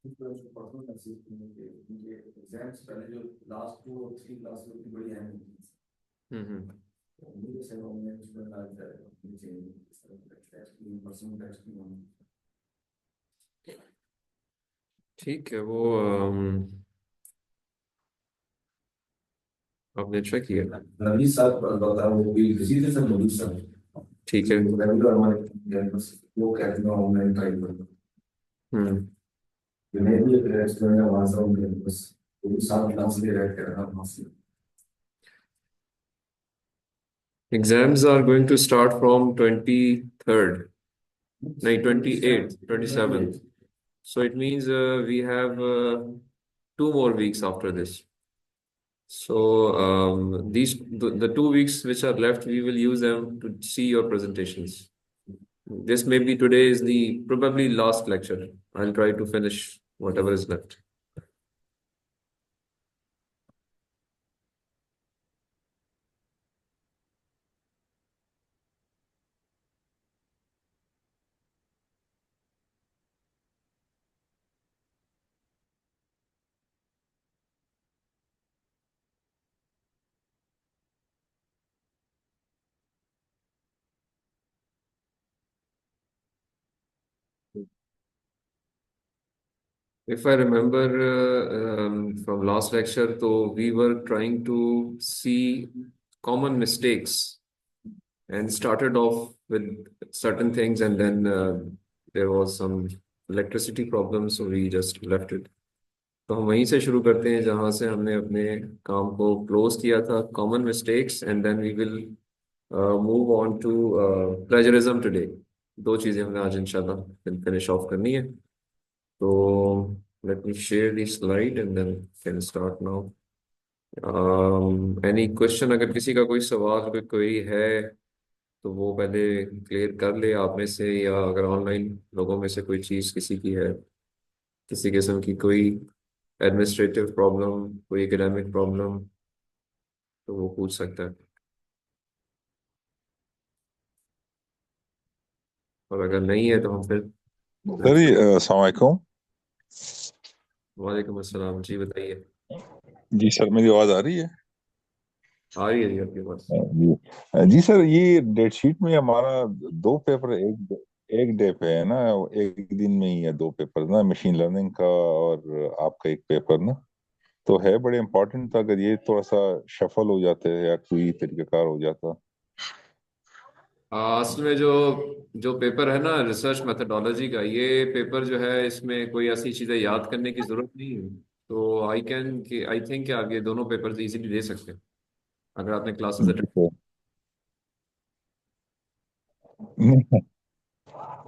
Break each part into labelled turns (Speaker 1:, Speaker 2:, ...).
Speaker 1: कुछ तो उसको पर्सनल मैसेज उनके एग्जाम्स पहले जो लास्ट 2 और 3 क्लास की बड़ी अहम थी।
Speaker 2: हम्म।
Speaker 1: उन्हीं से उन्होंने उसमें डाल दिया नीचे इस तरह टेस्ट की पर्सनल टेस्ट की होनी।
Speaker 2: ठीक है, वो आपने चेक किया?
Speaker 1: रवि साहब बता वो भी किसी से सब रवि साहब
Speaker 2: ठीक है।
Speaker 1: रेगुलर हमारे कैंपस वो कहते हैं ऑनलाइन ट्राई करो।
Speaker 2: हम्म।
Speaker 1: मैं भी एक रेस्टोरेंट में वहां से हूँ कैंपस वो भी 7 क्लास ले रहे थे वहां से।
Speaker 2: Exams are going to start from 23rd, no, 28th, 27th. So it means we have 2 more weeks after this. So the 2 weeks which are left, we will use them to see your presentations. This may be today is the probably last lecture. I'll try to finish whatever is left. If I remember from last lecture, so we were trying to see common mistakes and started off with certain things, and then there was some electricity problem, so we just left it. तो हम वहीं से शुरू करते हैं जहाँ से हमने अपने काम को क्लोज किया था, common mistakes, and then we will move on to plagiarism today. 2 चीज़ें हमें आज इंशाल्लाह फिनिश ऑफ करनी है। तो let me share the slide and then can start now. Any question? अगर किसी का कोई सवाल कोई है तो वो पहले क्लियर कर ले आप में से, या अगर ऑनलाइन लोगों में से कोई चीज़ किसी की है, किसी किस्म की कोई एडमिनिस्ट्रेटिव प्रॉब्लम, कोई एकेडमिक प्रॉब्लम, तो वो पूछ सकता है। और अगर नहीं है तो हम फिर
Speaker 3: सर जी अस्सलाम वालेकुम।
Speaker 2: वालेकुम अस्सलाम जी, बताइए।
Speaker 3: जी सर, मेरी आवाज़ आ रही है?
Speaker 2: आ रही है जी आपके पास।
Speaker 3: जी जी सर, ये डेट शीट में हमारा 2 पेपर एक डे पे है ना? एक दिन में ही है 2 पेपर ना, मशीन लर्निंग का और आपका एक पेपर ना, तो है बड़े इम्पोर्टेंट था। अगर ये थोड़ा सा शफल हो जाते या कोई तरीकाकार हो जाता।
Speaker 2: असल में जो जो पेपर है ना रिसर्च मेथडोलॉजी का, ये पेपर जो है इसमें कोई ऐसी चीज़ें याद करने की ज़रूरत नहीं है। तो आई थिंक कि आप ये दोनों पेपर्स इजीली दे सकते हैं अगर आपने क्लासेस
Speaker 3: जी
Speaker 2: अटेंड।
Speaker 3: सर। नहीं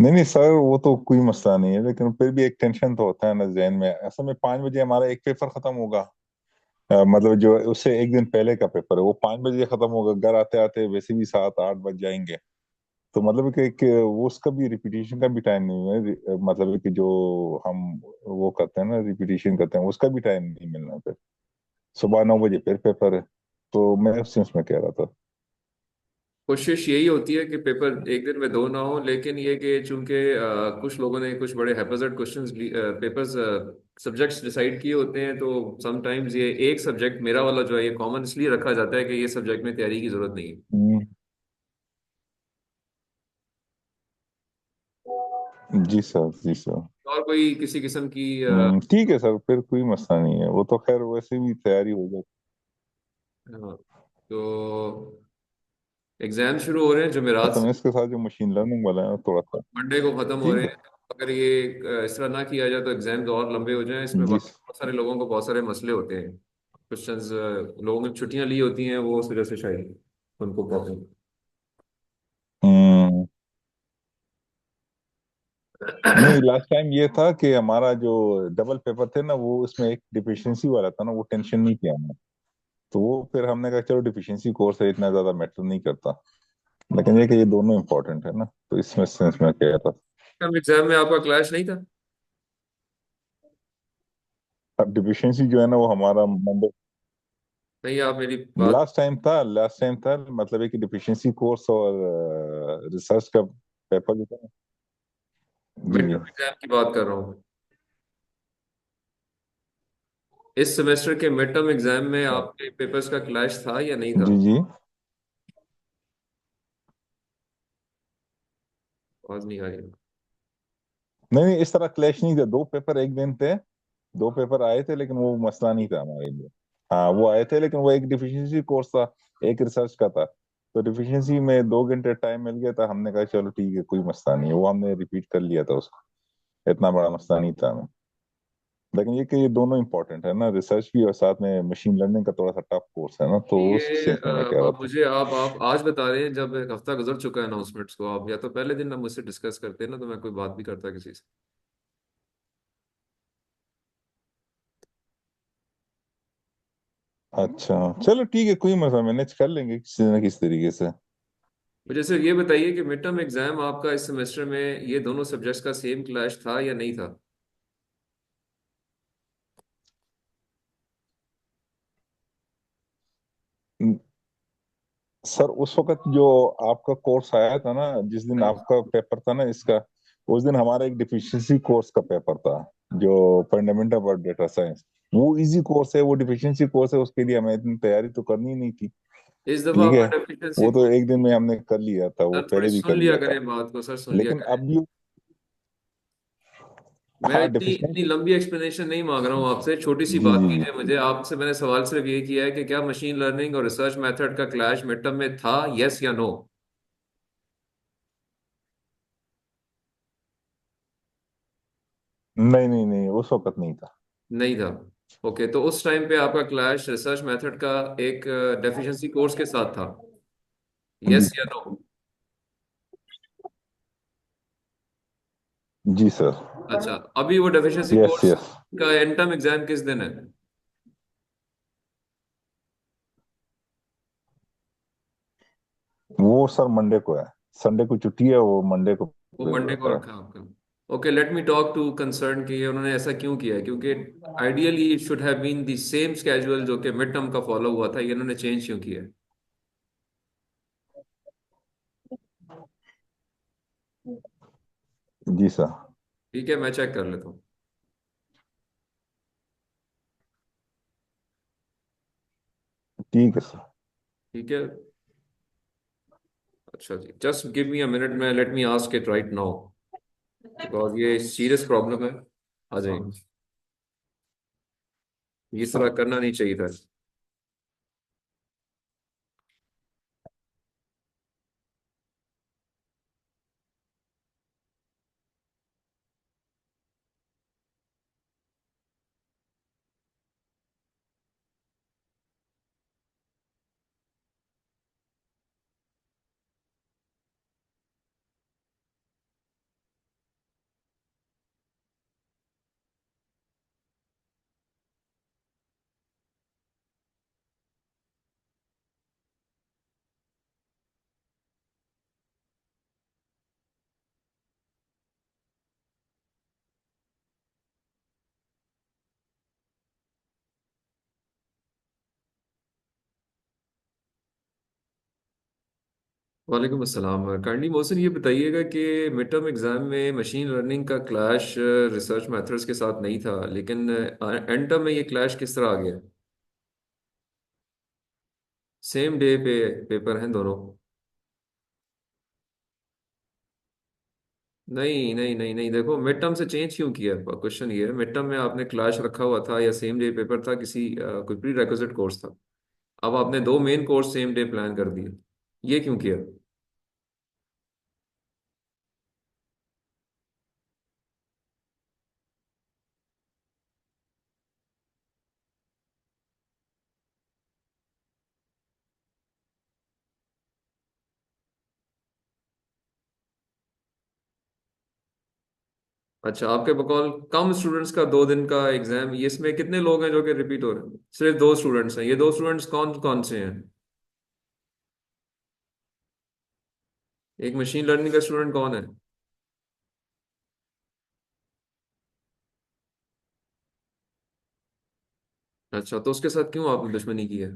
Speaker 3: नहीं नहीं सर, वो तो कोई मसला नहीं है, लेकिन फिर भी एक टेंशन तो होता है ना जहन में। असल में 5 बजे हमारा एक पेपर खत्म होगा। मतलब जो उससे एक दिन पहले का पेपर है वो 5 बजे खत्म होगा। घर आते आते वैसे भी 7-8 बज जाएंगे। तो मतलब कि वो उसका भी रिपीटिशन का भी टाइम नहीं है। मतलब कि जो हम वो करते हैं ना, रिपीटिशन करते हैं, उसका भी टाइम नहीं मिलना फिर। सुबह 9 बजे फिर पेपर है। तो मैं उस सेंस में कह रहा था।
Speaker 2: कोशिश यही होती है कि पेपर एक दिन में दो ना हो, लेकिन ये कि चूंकि कुछ लोगों ने कुछ बड़े हैपोजेट क्वेश्चंस पेपर्स सब्जेक्ट्स डिसाइड किए होते हैं, तो समटाइम्स ये एक सब्जेक्ट मेरा वाला जो है ये कॉमन इसलिए रखा जाता है कि ये सब्जेक्ट में तैयारी की जरूरत नहीं है।
Speaker 3: हम्म, जी सर, जी सर।
Speaker 2: और कोई किसी किस्म की
Speaker 3: ठीक है सर, फिर कोई मसला नहीं है। वो तो खैर वैसे भी तैयारी हो जाती
Speaker 2: हाँ, तो एग्जाम शुरू हो रहे हैं
Speaker 3: है।
Speaker 2: जुमेरात
Speaker 3: असल
Speaker 2: से,
Speaker 3: में इसके साथ जो मशीन लर्निंग वाला है थोड़ा सा।
Speaker 2: मंडे को खत्म हो
Speaker 3: ठीक
Speaker 2: रहे
Speaker 3: है।
Speaker 2: हैं। अगर ये इस तरह ना किया जाए तो एग्जाम्स और लंबे हो जाएं। इसमें
Speaker 3: जी
Speaker 2: बहुत सारे लोगों को बहुत सारे मसले होते हैं, क्वेश्चंस लोगों ने छुट्टियां ली होती हैं, वो उस वजह से शायद उनको प्रॉब्लम।
Speaker 3: हम्म। नहीं, लास्ट टाइम ये था कि हमारा जो डबल पेपर थे ना, वो उसमें एक डिफिशियंसी वाला था ना, वो टेंशन नहीं किया हमने। तो वो फिर हमने कहा चलो डिफिशियंसी कोर्स है, इतना ज्यादा मैटर नहीं करता। लेकिन ये कि ये दोनों इंपॉर्टेंट है ना, तो इसमें सेंस में कह रहा था।
Speaker 2: कम एग्जाम में आपका क्लैश नहीं था?
Speaker 3: अब डिफिशियंसी जो है ना वो हमारा मंडे
Speaker 2: नहीं, आप मेरी बात।
Speaker 3: लास्ट टाइम था मतलब है कि डिफिशियंसी कोर्स और रिसर्च का पेपर जो था ना। जी
Speaker 2: मिड
Speaker 3: जी।
Speaker 2: टर्म एग्जाम की बात कर रहा हूँ। इस सेमेस्टर के मिड टर्म एग्जाम में आपके पेपर्स का क्लैश था या नहीं था?
Speaker 3: जी जी।
Speaker 2: आवाज नहीं आ रही।
Speaker 3: नहीं नहीं, इस तरह क्लैश नहीं था, दो पेपर एक दिन थे, दो पेपर आए थे, लेकिन वो मसला नहीं था हमारे लिए। हाँ वो आए थे, लेकिन वो एक डिफिशिएंसी कोर्स था, एक रिसर्च का था। तो डिफिशिएंसी में 2 घंटे टाइम मिल गया था, हमने कहा चलो ठीक है, कोई मसला नहीं है, वो हमने रिपीट कर लिया था उसको, इतना बड़ा मसला नहीं था हमें। लेकिन ये कि ये दोनों इंपॉर्टेंट है ना, रिसर्च भी और साथ में मशीन लर्निंग का थोड़ा सा टफ कोर्स है ना, तो उस
Speaker 2: ये
Speaker 3: सेंस में मैं कह रहा
Speaker 2: अब
Speaker 3: था।
Speaker 2: मुझे आप आज बता रहे हैं, जब एक हफ्ता गुजर चुका है अनाउंसमेंट्स को, आप या तो पहले दिन आप मुझसे डिस्कस करते ना, तो मैं कोई बात भी करता किसी से।
Speaker 3: अच्छा चलो ठीक है, कोई मसला, मैनेज कर लेंगे किसी न किसी तरीके से।
Speaker 2: मुझे सिर्फ ये बताइए कि मिड टर्म एग्जाम आपका इस सेमेस्टर में ये दोनों सब्जेक्ट्स का सेम क्लैश था या नहीं था?
Speaker 3: सर उस वक्त जो आपका कोर्स आया था ना, जिस दिन
Speaker 2: हाँ जी।
Speaker 3: आपका पेपर था ना इसका, उस दिन हमारा एक डिफिशिएंसी कोर्स का पेपर था, जो फंडामेंटल ऑफ डेटा साइंस। वो इजी कोर्स है, वो डिफिशिएंसी कोर्स है, उसके लिए हमें इतनी तैयारी तो करनी ही नहीं थी।
Speaker 2: इस दफा
Speaker 3: ठीक है,
Speaker 2: आपका डेफिशिएंसी
Speaker 3: वो तो
Speaker 2: कौन?
Speaker 3: एक दिन में हमने कर लिया था, वो
Speaker 2: सर थोड़ी
Speaker 3: पहले भी
Speaker 2: सुन
Speaker 3: कर
Speaker 2: लिया
Speaker 3: लिया था।
Speaker 2: करें बात को, सर सुन लिया
Speaker 3: लेकिन
Speaker 2: करें।
Speaker 3: अब भी,
Speaker 2: मैं
Speaker 3: हाँ
Speaker 2: इतनी इतनी
Speaker 3: डिफिशिएंसी,
Speaker 2: लंबी एक्सप्लेनेशन नहीं मांग रहा हूँ आपसे, छोटी सी
Speaker 3: जी
Speaker 2: बात
Speaker 3: जी जी।
Speaker 2: कीजिए मुझे। आपसे मैंने सवाल सिर्फ ये किया है कि क्या मशीन लर्निंग और रिसर्च मेथड का क्लैश मिड टर्म में था, यस या नो?
Speaker 3: नहीं नहीं नहीं, उस वक्त नहीं था।
Speaker 2: नहीं था। ओके, तो उस टाइम पे आपका क्लैश रिसर्च मेथड का एक डेफिशिएंसी कोर्स के साथ था,
Speaker 3: जी
Speaker 2: यस या नो?
Speaker 3: जी सर।
Speaker 2: अच्छा, अभी वो डेफिशिएंसी
Speaker 3: यस
Speaker 2: कोर्स
Speaker 3: यस।
Speaker 2: का एंड टर्म एग्जाम किस दिन है?
Speaker 3: वो सर मंडे को है, संडे को छुट्टी है, वो मंडे को
Speaker 2: वो
Speaker 3: पेपर
Speaker 2: मंडे को
Speaker 3: रहता है।
Speaker 2: रखा है आपका। Okay, let me talk to concern कि उन्होंने ऐसा क्यों किया है, क्योंकि ideally it should have been the same schedule जो कि मिड टर्म का फॉलो हुआ था, ये इन्होंने चेंज क्यों किया है?
Speaker 3: जी सर।
Speaker 2: ठीक है, मैं चेक कर लेता हूँ।
Speaker 3: ठीक है सर।
Speaker 2: ठीक है। अच्छा जी, just give me a minute में, let me ask it right now, because ये सीरियस प्रॉब्लम है। आ जाइए, ये इस तरह करना नहीं चाहिए था। वालेकुम अस्सलाम। काइंडली मोहसिन ये बताइएगा कि मिड टर्म एग्जाम में मशीन लर्निंग का क्लैश रिसर्च मेथड्स के साथ नहीं था, लेकिन एंड टर्म में ये क्लैश किस तरह आ गया? सेम डे पे पेपर हैं दोनों। नहीं नहीं नहीं नहीं, देखो मिड टर्म से चेंज क्यों किया? क्वेश्चन ये है, मिड टर्म में आपने क्लैश रखा हुआ था या सेम डे पेपर था, किसी कोई प्री रिक्विजिट कोर्स था? अब आपने दो main course same day plan कर दिए, ये क्यों किया? अच्छा, आपके बकौल कम स्टूडेंट्स का 2 दिन का एग्जाम, ये इसमें कितने लोग हैं जो कि रिपीट हो रहे हैं? सिर्फ दो स्टूडेंट्स हैं। ये दो स्टूडेंट्स कौन कौन से हैं? एक मशीन लर्निंग का स्टूडेंट कौन है? अच्छा, तो उसके साथ क्यों आपने दुश्मनी की है?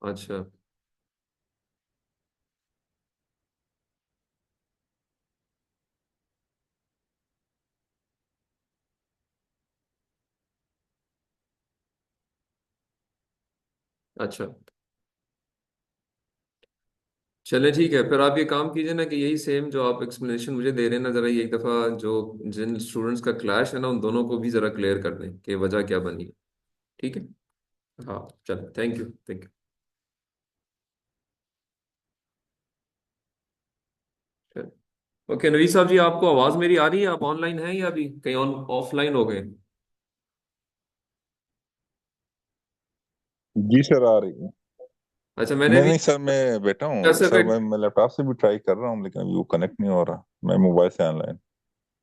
Speaker 2: अच्छा। अच्छा, चले ठीक है। फिर आप ये काम कीजिए ना कि यही सेम जो आप एक्सप्लेनेशन मुझे दे रहे हैं ना, जरा ये एक दफ़ा जो जिन स्टूडेंट्स का क्लैश है ना उन दोनों को भी जरा क्लियर कर दें कि वजह क्या बनी है। ठीक है। हाँ, चलो, thank you, thank you. Okay Navis साहब जी, आपको आवाज़ मेरी आ रही है? आप ऑनलाइन हैं या अभी कहीं ऑन ऑफलाइन हो गए?
Speaker 3: जी सर, आ रही है।
Speaker 2: अच्छा, मैंने
Speaker 3: नहीं
Speaker 2: भी
Speaker 3: नहीं सर, मैं बैठा हूँ सर,
Speaker 2: स्पेसिफिक
Speaker 3: मैं लैपटॉप से भी ट्राई कर रहा हूँ, लेकिन अभी वो कनेक्ट नहीं हो रहा। मैं मोबाइल से ऑनलाइन।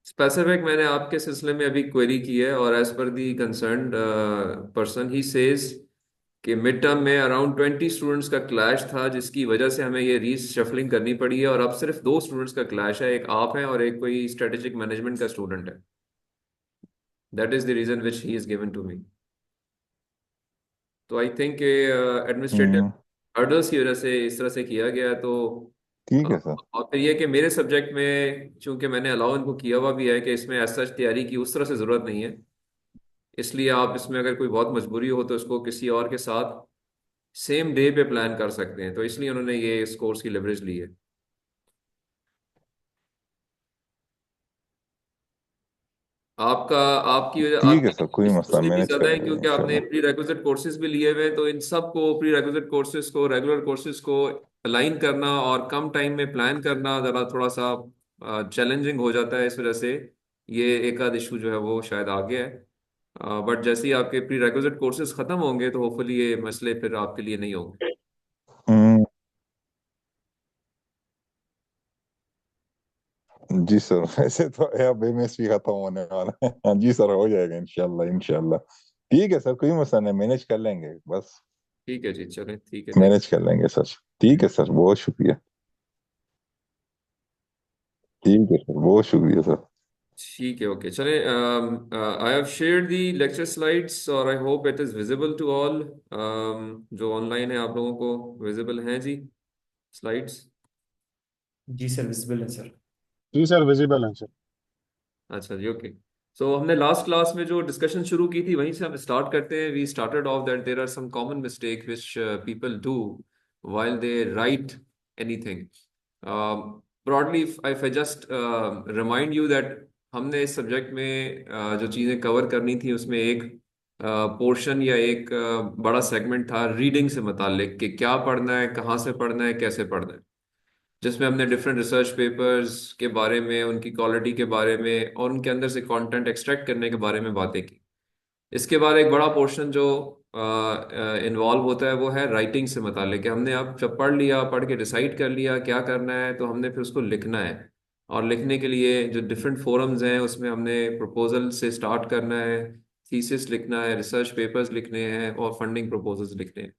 Speaker 2: स्पेसिफिक मैंने आपके सिलसिले में अभी क्वेरी की है, और एज पर दी कंसर्न्ड पर्सन ही सेज कि मिड टर्म में अराउंड 20 स्टूडेंट्स का क्लैश था, जिसकी वजह से हमें ये रीशफलिंग करनी पड़ी है, और अब सिर्फ दो स्टूडेंट्स का क्लैश है, एक आप हैं और एक कोई स्ट्रेटेजिक मैनेजमेंट का स्टूडेंट है। That is the reason which he is given to me. तो I think administrative
Speaker 3: hmm.
Speaker 2: Hurdles की वजह से इस तरह से किया गया है। तो
Speaker 3: ठीक है सर।
Speaker 2: और फिर ये कि मेरे सब्जेक्ट में चूंकि मैंने अलाउ इनको किया हुआ भी है कि इसमें एज सच तैयारी की उस तरह से ज़रूरत नहीं है, इसलिए आप इसमें अगर कोई बहुत मजबूरी हो तो इसको किसी और के साथ सेम डे पे प्लान कर सकते हैं, तो इसलिए उन्होंने ये इस कोर्स की लिवरेज ली है। आपका आपकी वजह
Speaker 3: ठीक है
Speaker 2: आपकी
Speaker 3: सर, कोई मसला,
Speaker 2: इसलिए भी
Speaker 3: मैनेज
Speaker 2: ज्यादा
Speaker 3: कर
Speaker 2: है
Speaker 3: लेंगे
Speaker 2: क्योंकि आपने
Speaker 3: इंशाल्लाह।
Speaker 2: प्री रेक्विजिट कोर्सेज भी लिए हुए हैं, तो इन सब को प्री रेक्विजिट कोर्सेज को रेगुलर कोर्सेज को अलाइन करना और कम टाइम में प्लान करना जरा थोड़ा सा चैलेंजिंग हो जाता है। इस वजह से ये एक आध इशू जो है वो शायद आ गया है, बट जैसे ही आपके प्री रेक्विजिट कोर्सेज खत्म होंगे तो होपफुली ये मसले फिर आपके लिए नहीं होंगे।
Speaker 3: हम्म। जी सर, वैसे तो यार बेमेस भी खत्म होने वाला है। हाँ जी सर, हो जाएगा इंशाल्लाह इंशाल्लाह। ठीक है सर, कोई मसला नहीं, मैनेज कर लेंगे बस।
Speaker 2: ठीक है जी, चलें, ठीक है, थैंक।
Speaker 3: मैनेज कर लेंगे सर। ठीक है सर, बहुत शुक्रिया। ठीक है सर, बहुत शुक्रिया सर।
Speaker 2: ठीक है, ओके, चलें। I have shared the lecture slides और I hope it is visible to all. जो ऑनलाइन है आप लोगों को विजिबल हैं जी स्लाइड्स?
Speaker 1: जी सर, विजिबल है सर।
Speaker 4: जी सर, विजिबल है सर।
Speaker 2: अच्छा जी, ओके। सो हमने लास्ट क्लास में जो डिस्कशन शुरू की थी वहीं से हम स्टार्ट करते हैं। We started off that there are some common mistake which people do while they write anything. Broadly, if I just remind you that हमने इस सब्जेक्ट में जो चीज़ें कवर करनी थी उसमें एक पोर्शन या एक बड़ा सेगमेंट था रीडिंग से मुतालिक कि क्या पढ़ना है, कहाँ से पढ़ना है, कैसे पढ़ना है, जिसमें हमने डिफरेंट रिसर्च पेपर्स के बारे में, उनकी क्वालिटी के बारे में और उनके अंदर से कंटेंट एक्सट्रैक्ट करने के बारे में बातें की। इसके बाद एक बड़ा पोर्शन जो इन्वॉल्व होता है वो है राइटिंग से मुतालिक कि हमने अब जब पढ़ लिया, पढ़ के डिसाइड कर लिया क्या करना है, तो हमने फिर उसको लिखना है। और लिखने के लिए जो डिफरेंट फोरम्स हैं उसमें हमने प्रपोजल से स्टार्ट करना है, थीसिस लिखना है, रिसर्च पेपर्स लिखने हैं और फंडिंग प्रपोजल्स लिखने हैं।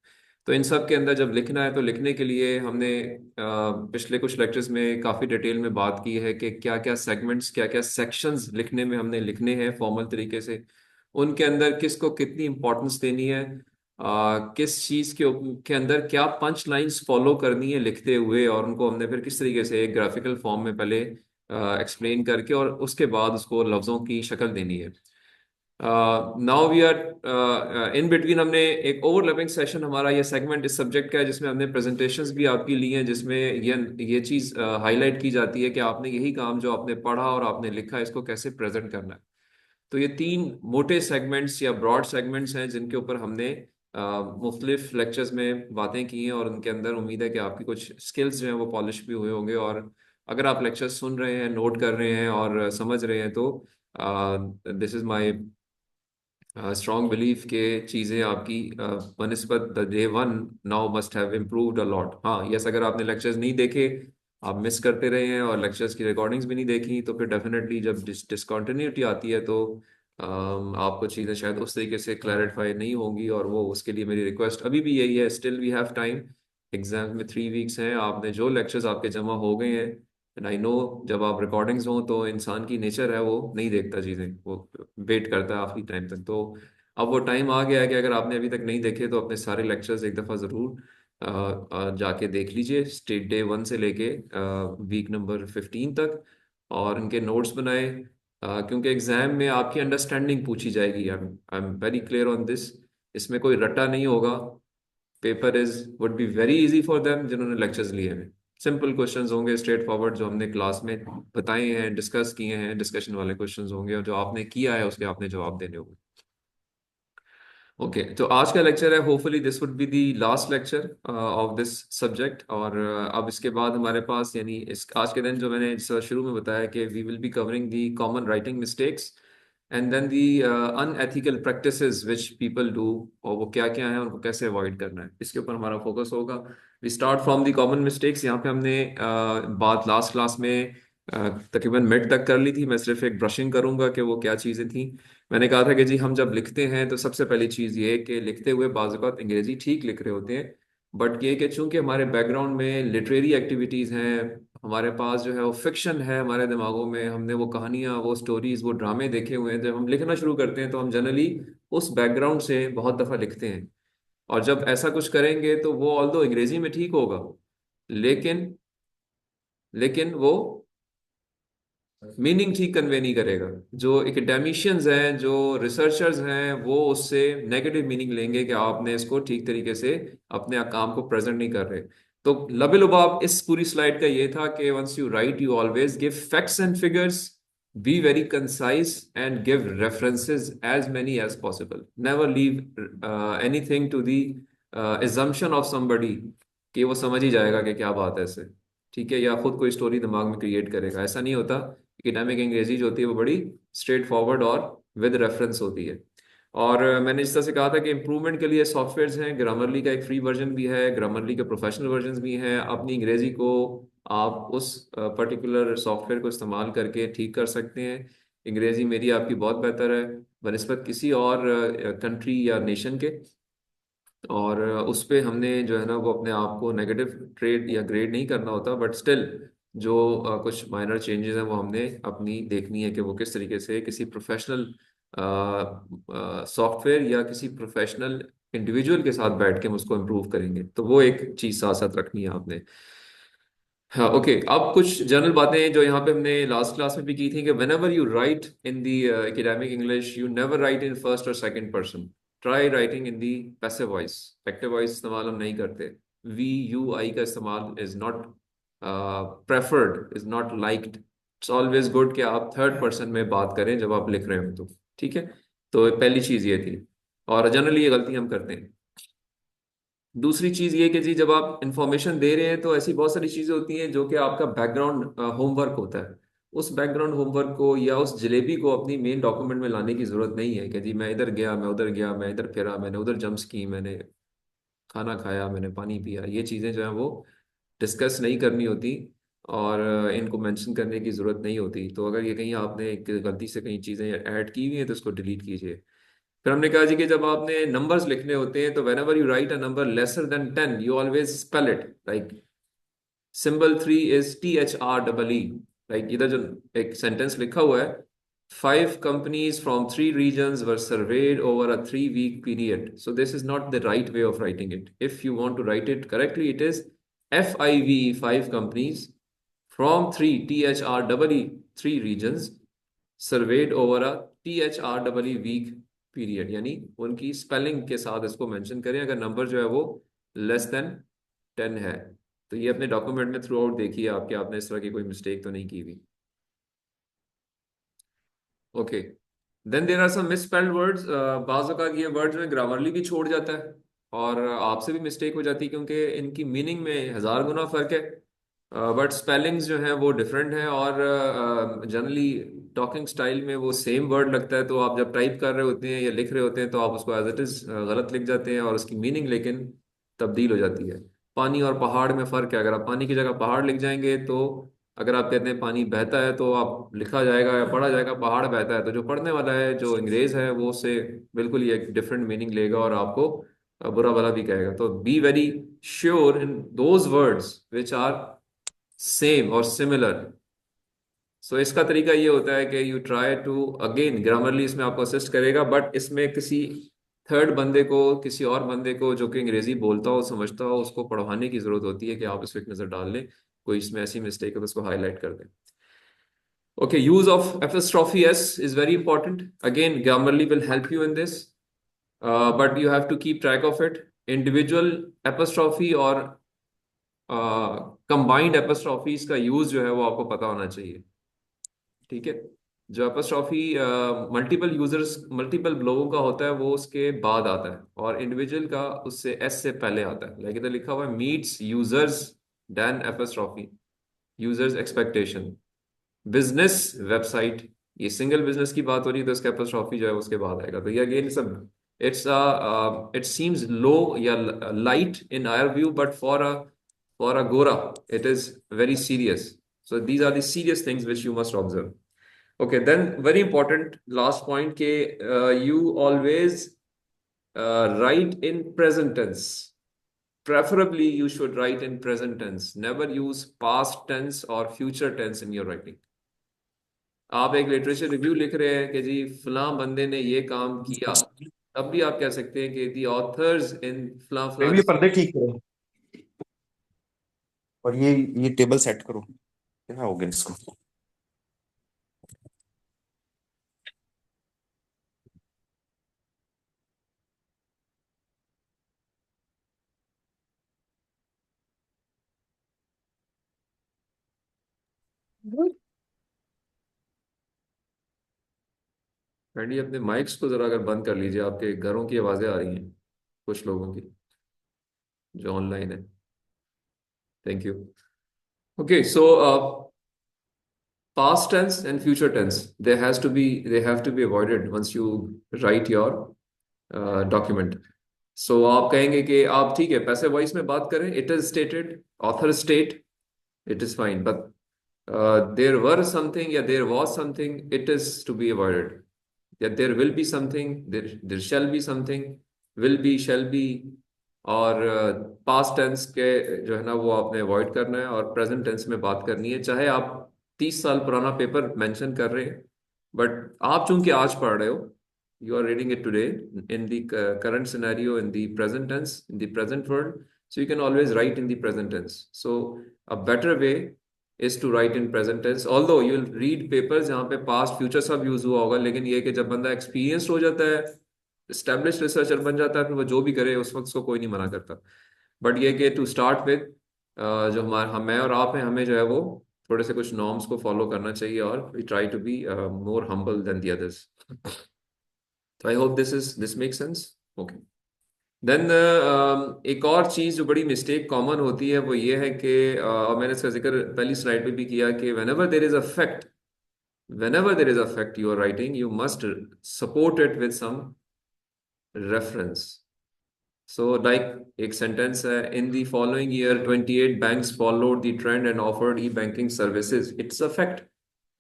Speaker 2: तो इन सब के अंदर जब लिखना है तो लिखने के लिए हमने पिछले कुछ लेक्चर्स में काफ़ी डिटेल में बात की है कि क्या क्या सेगमेंट्स, क्या क्या सेक्शंस लिखने में हमने लिखने हैं फॉर्मल तरीके से, उनके अंदर किसको कितनी इंपॉर्टेंस देनी है, किस चीज़ के अंदर क्या पंच लाइंस फॉलो करनी है लिखते हुए, और उनको हमने फिर किस तरीके से एक ग्राफिकल फॉर्म में पहले एक्सप्लेन करके और उसके बाद उसको लफ्ज़ों की शक्ल देनी है। Now we are in between, हमने एक ओवरलैपिंग सेशन हमारा ये सेगमेंट इस सब्जेक्ट का है जिसमें हमने प्रेजेंटेशंस भी आपकी ली हैं, जिसमें ये चीज़ हाईलाइट की जाती है कि आपने यही काम जो आपने पढ़ा और आपने लिखा है इसको कैसे प्रेजेंट करना है। तो ये तीन मोटे सेगमेंट्स या ब्रॉड सेगमेंट्स हैं जिनके ऊपर हमने मुख्तलिफ लेक्चर्स में बातें की हैं, और उनके अंदर उम्मीद है कि आपकी कुछ स्किल्स जो हैं वो पॉलिश भी हुए होंगे, और अगर आप लेक्चर्स सुन रहे हैं, नोट कर रहे हैं और समझ रहे हैं तो this is my strong belief के चीज़ें आपकी बनस्बत the day one now must have improved a lot. हाँ यस, अगर आपने लेक्चर्स नहीं देखे, आप मिस करते रहे हैं और लेक्चर्स की रिकॉर्डिंग्स भी नहीं देखी, तो फिर डेफिनेटली जब डिसकंटिन्यूटी आती है तो आपको चीज़ें शायद उस तरीके से क्लैरिफाई नहीं होंगी, और वो उसके लिए मेरी रिक्वेस्ट अभी भी यही है, still we have time. Exam में 3 वीक्स हैं, आपने जो लेक्चर्स आपके जमा हो गए हैं, एंड आई नो जब आप रिकॉर्डिंग्स हों तो इंसान की नेचर है वो नहीं देखता चीज़ें, वो वेट करता है आखिरी टाइम तक। तो अब वो टाइम आ गया है कि अगर आपने अभी तक नहीं देखे तो अपने सारे लेक्चर्स एक दफ़ा ज़रूर जाके देख लीजिए, स्टेट डे 1 से लेके वीक नंबर 15 तक, और उनके नोट्स बनाए, क्योंकि एग्ज़ाम में आपकी अंडरस्टैंडिंग पूछी जाएगी। I am very clear on this, इसमें कोई रट्टा नहीं होगा। Paper would be very easy for them जिन्होंने लेक्चर्स लिए हैं। सिंपल क्वेश्चंस होंगे, स्ट्रेट फॉरवर्ड, जो हमने क्लास में बताए हैं, डिस्कस किए हैं, डिस्कशन वाले क्वेश्चंस होंगे, और जो आपने किया है उसके आपने जवाब देने होंगे। ओके, तो आज का लेक्चर है, hopefully this would be the last lecture of this subject. और अब इसके बाद हमारे पास, यानी इस आज के दिन जो मैंने शुरू में बताया कि we will be covering the common writing mistakes and then the unethical practices which people do, और वो क्या क्या है, उनको कैसे अवॉइड करना है, इसके ऊपर हमारा फोकस होगा। We start from the common mistakes. यहाँ पे हमने बात लास्ट क्लास में तकरीबन मिड तक कर ली थी। मैं सिर्फ एक ब्रशिंग करूंगा कि वो क्या चीज़ें थी। मैंने कहा था कि जी हम जब लिखते हैं तो सबसे पहली चीज़ ये है कि लिखते हुए बाज़ औक़ात अंग्रेज़ी ठीक लिख रहे होते हैं, बट ये कि चूंकि हमारे बैकग्राउंड में लिटरेरी एक्टिविटीज़ हैं, हमारे पास जो है वो फिक्शन है, हमारे दिमागों में हमने वो कहानियाँ, वो स्टोरीज, वो ड्रामे देखे हुए हैं, जब हम लिखना शुरू करते हैं तो हम जनरली उस बैकग्राउंड से बहुत दफ़ा लिखते हैं। और जब ऐसा कुछ करेंगे तो वो ऑल्दो अंग्रेज़ी में ठीक होगा, लेकिन लेकिन वो मीनिंग ठीक कन्वे नहीं करेगा। जो एकेडमिशियंस हैं, जो रिसर्चर्स हैं, वो उससे नेगेटिव मीनिंग लेंगे कि आपने इसको ठीक तरीके से अपने काम को प्रेजेंट नहीं कर रहे। तो लबे-लुबाब इस पूरी स्लाइड का ये था कि once you write you always give facts and figures, be very concise and give references as many as possible. Never leave anything to the assumption of somebody कि वो समझ ही जाएगा कि क्या बात है इससे, ठीक है, या खुद कोई स्टोरी दिमाग में क्रिएट करेगा। ऐसा नहीं होता। एकेडमिक अंग्रेजी जो होती है वो बड़ी स्ट्रेट फॉरवर्ड और विद रेफरेंस होती है। और मैंने इस तरह से कहा था कि इम्प्रूवमेंट के लिए सॉफ्टवेयर्स हैं। ग्रामरली का एक फ्री वर्जन भी है, ग्रामरली के प्रोफेशनल वर्जन भी हैं। अपनी अंग्रेजी को आप उस पर्टिकुलर सॉफ्टवेयर को इस्तेमाल करके ठीक कर सकते हैं। अंग्रेजी मेरी आपकी बहुत बेहतर है बनस्बत किसी और कंट्री या नेशन के, और उस पे हमने जो है ना वो अपने आप को नेगेटिव ट्रेड या ग्रेड नहीं करना होता, बट स्टिल जो कुछ माइनर चेंजेस हैं वो हमने अपनी देखनी है कि वो किस तरीके से किसी प्रोफेशनल सॉफ्टवेयर या किसी प्रोफेशनल इंडिविजुअल के साथ बैठ के हम उसको इम्प्रूव करेंगे। तो वो एक चीज़ साथ साथ रखनी है आपने। हाँ, ओके। अब कुछ जनरल बातें जो यहाँ पे हमने लास्ट क्लास में भी की थी कि whenever you write in the academic English, you never write in first or second person. Try writing in the passive voice. Active voice इस्तेमाल हम नहीं करते। We, you, I का इस्तेमाल is not preferred, is not liked. It's always good कि आप third person में बात करें जब आप लिख रहे हो तो, ठीक है। तो पहली चीज़ ये थी, और जनरली ये गलती हम करते हैं। दूसरी चीज ये कि जी जब आप इंफॉर्मेशन दे रहे हैं तो ऐसी बहुत सारी चीजें होती हैं जो कि आपका बैकग्राउंड होमवर्क होता है। उस बैकग्राउंड होमवर्क को या उस जलेबी को अपनी मेन डॉक्यूमेंट में लाने की जरूरत नहीं है कि जी मैं इधर गया, मैं उधर गया, मैं इधर फिरा, मैंने उधर जंप्स की, मैंने खाना खाया, मैंने पानी पिया। ये चीजें जो है वो डिस्कस नहीं करनी होती, और इनको मेंशन करने की जरूरत नहीं होती। तो अगर ये कहीं आपने गलती से कहीं चीजें ऐड की हुई हैं तो इसको डिलीट कीजिए। फिर हमने कहा जी कि जब आपने नंबर्स लिखने होते हैं तो whenever you write a number lesser than 10 you always spell it like symbol 3 is THREE। like इधर जो एक सेंटेंस लिखा हुआ है, 5 companies from 3 regions were surveyed over a 3-week period, so this is not the right way of writing it. If you want to write it correctly, it is FIVE, 5 companies from 3 regions surveyed over a THREE week period, यानी उनकी spelling के साथ इसको mention करें अगर number जो है वो लेस देन 10 है। तो ये अपने डॉक्यूमेंट में थ्रू आउट देखिए आपके, आपने इस तरह की कोई मिस्टेक तो नहीं की हुई। Okay, then there are some misspelled words. बाज़ औक़ात ये वर्ड्स में ग्रामरली भी छोड़ जाता है और आपसे भी मिस्टेक हो जाती है क्योंकि इनकी मीनिंग में हज़ार गुना फ़र्क है, बट स्पेलिंग्स जो हैं वो डिफरेंट हैं, और जनरली टॉकिंग स्टाइल में वो सेम वर्ड लगता है। तो आप जब टाइप कर रहे होते हैं या लिख रहे होते हैं तो आप उसको एज इट इज़ गलत लिख जाते हैं और उसकी मीनिंग लेकिन तब्दील हो जाती है। पानी और पहाड़ में फ़र्क है। अगर आप पानी की जगह पहाड़ लिख जाएंगे तो अगर आप कहते हैं पानी बहता है तो आप लिखा जाएगा या पढ़ा जाएगा पहाड़ बहता है, तो जो पढ़ने वाला है जो अंग्रेज़ है वो उससे बिल्कुल ही एक डिफरेंट मीनिंग लेगा और आपको बुरा भला भी कहेगा। तो be very sure in those words which are same और सिमिलर। सो इसका तरीका ये होता है कि you try to, again Grammarly इसमें आपको असिस्ट करेगा, बट इसमें किसी थर्ड बंदे को, किसी और बंदे को जो कि अंग्रेजी बोलता हो, समझता हो, उसको पढ़वाने की जरूरत होती है कि आप इस पर एक नजर डाल लें, कोई इसमें ऐसी मिस्टेक है तो उसको हाईलाइट कर दें। Okay, use of apostrophe S is very important. Again Grammarly will help you in this, but you have to keep track of it. Individual apostrophe और कंबाइंड एपोस्ट्रॉफीज का यूज जो है वो आपको पता होना चाहिए। ठीक है, जो एपोस्ट्रॉफी मल्टीपल यूजर्स मल्टीपल लोगों का होता है वो उसके बाद आता है, और इंडिविजुअल का उससे एस से पहले आता है। लाइक इधर लिखा हुआ है meets users then apostrophe, users expectation. Business website, ये सिंगल बिजनेस की बात हो रही है तो इसका एपोस्ट्रॉफी जो है उसके बाद आएगा। तो ये अगेन सब इट सीम्स लो या light in our view, but for a gora it is very serious. So these are the serious things which you must observe. Okay, then very important last point ke you always write in present tense. Preferably you should write in present tense. Never use past tense or future tense in your writing. आप एक literature review लिख रहे हैं कि जी फलां बंदे ने ये काम किया, तब भी आप कह सकते हैं कि दी ऑथर्स इन फलां फलां।
Speaker 5: ये पर्दे ठीक करो और ये टेबल सेट करो, क्या हो गया इसको?
Speaker 2: फ्रेंडली अपने माइक्स को जरा अगर बंद कर लीजिए, आपके घरों की आवाजें आ रही हैं कुछ लोगों की जो ऑनलाइन है। Thank you. Okay, so past tense and future tense, they have to be avoided once you write your document. So आप कहेंगे कि आप ठीक है पैसे वॉइस में बात करें, it is stated, author state, it is fine, but there were something, yeah, there was something, it is to be avoided. Yeah, there will be something, there shall be something, will be, shall be, और past tense के जो है ना वो आपने avoid करना है, और प्रेजेंट टेंस में बात करनी है। चाहे आप 30 साल पुराना पेपर मेंशन कर रहे हैं, बट आप चूंकि आज पढ़ रहे हो, you are reading it today in the current scenario, in the present tense, in the present world, so you can always write in the present tense. So a better way is to write in present tense, although you will read papers जहाँ पे past future सब use हुआ होगा, लेकिन ये कि जब बंदा experienced हो जाता है, established researcher बन जाता है, फिर वो जो भी करे उस वक्त उसको कोई नहीं मना करता। बट ये कि टू स्टार्ट विद जो हमारा मैं और आप हैं, हमें जो है वो थोड़े से कुछ नॉर्म्स को फॉलो करना चाहिए, और we try to be more humble than the others. तो I hope this make sense. Okay, then एक और चीज जो बड़ी मिस्टेक कॉमन होती है वो ये है कि और मैंने इसका जिक्र पहली स्लाइड पे भी किया कि whenever there is a fact you are writing, you must support it with some reference. So like एक सेंटेंस है, in the following year 28 banks followed the trend and offered e-banking services. It's a fact.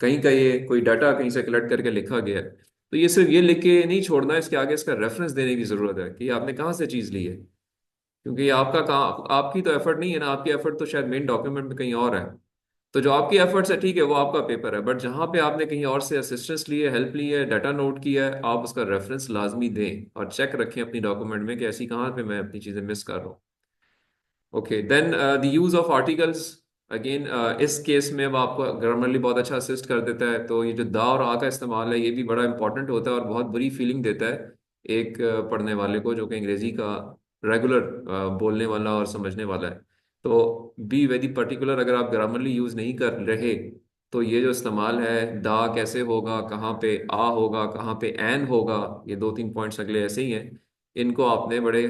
Speaker 2: कहीं का ये कोई data कहीं से collect करके लिखा गया है, तो ये सिर्फ ये लिख के नहीं छोड़ना है, इसके आगे इसका रेफरेंस देने की जरूरत है कि आपने कहाँ से चीज ली है। क्योंकि ये आपका कहाँ, आपकी तो एफर्ट नहीं है ना, आपकी एफर्ट तो शायद मेन डॉक्यूमेंट में कहीं और है। तो जो आपकी एफर्ट्स है ठीक है, वो आपका पेपर है, बट जहाँ पे आपने कहीं और से असिस्टेंस ली है, हेल्प ली है, डाटा नोट किया है, आप उसका रेफरेंस लाजमी दें और चेक रखें अपनी डॉक्यूमेंट में कि ऐसी कहाँ पे मैं अपनी चीजें मिस कर रहा हूँ। Okay, then the use of articles, again इस केस में वो आपको ग्रामरली बहुत अच्छा असिस्ट कर देता है। तो ये जो दा और आ का इस्तेमाल है, ये भी बड़ा इंपॉर्टेंट होता है और बहुत बुरी फीलिंग देता है एक पढ़ने वाले को जो कि अंग्रेजी का रेगुलर बोलने वाला और समझने वाला है। तो बी वेरी पर्टिकुलर, अगर आप ग्रामरली यूज नहीं कर रहे तो ये जो इस्तेमाल है, दा कैसे होगा, कहाँ पे आ होगा, कहाँ पे एन होगा, ये 2-3 पॉइंट्स अगले ऐसे ही हैं, इनको आपने बड़े